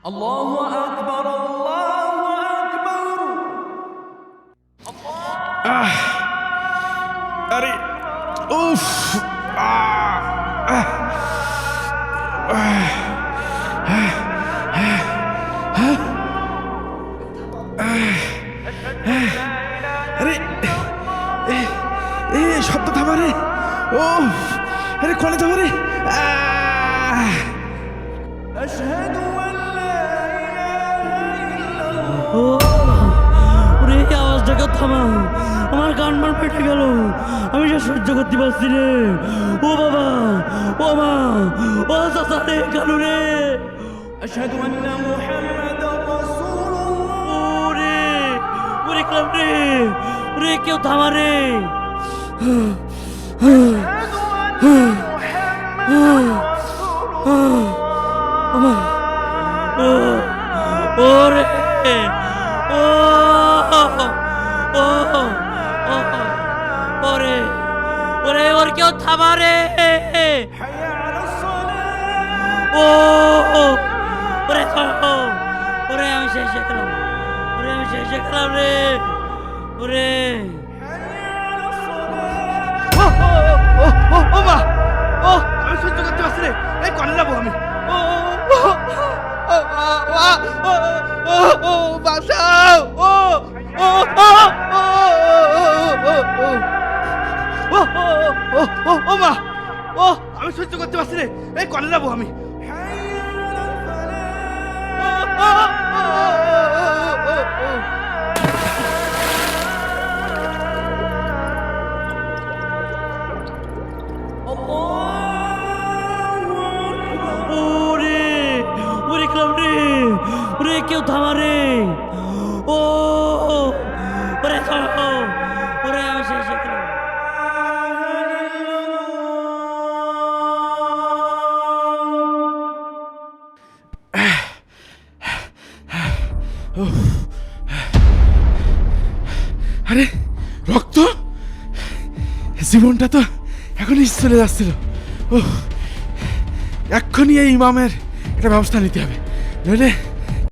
আল্লাহু আকবার, আল্লাহু আকবার। আরে উফ আরে শব্দ থামা রে। ও আরে কলে থামা রে। আশহাদু আন লা ইলাহা ইল্লাল্লাহ। ওরে এই আওয়াজটাকে থামা, আমার কান মার ফেটে গেল, আমি সে সহ্য করতে পারছি রে। ও বাবা, ও মা, ও চাচা রে, কালু রে। আশহাদু আন্না মুহাম্মাদার রাসূলুল্লাহ। ওরে ওরে কালু রে, ওরে কেউ থামা রে। আশহাদু আন্না মুহাম্মাদার রাসূলুল্লাহ। ওরে ও ওরে ওরে ওর কেউ থামা রে। হাইয়া আলাস সালাহ। ও ওরে ওরে আমি শেষ হয়ে গেলাম, ওরে আমি শেষ হয়ে গেলাম রে। ওরে হাইয়া আলাস সালাহ। ও মা, ও আমি সহ্য করতে পারছি রে। এই কলে যাবো আমি। ও বাঁচাও। ও মা, ও আমি সহ্য করতে পারছি রে। এই কলে যাবো আমি। হাইয়া আলাল ফালাহ। ওরে ওরে ক্লাব রে, ওরে কেউ থামা রে। ও ওরে ওরে আমি শেষ হয়ে গেলাম। আরে রক্ত, জীবনটা তো এখনই চলে যাচ্ছিল। ও এক্ষুনি এই ইমামের একটা ব্যবস্থা নিতে হবে, নইলে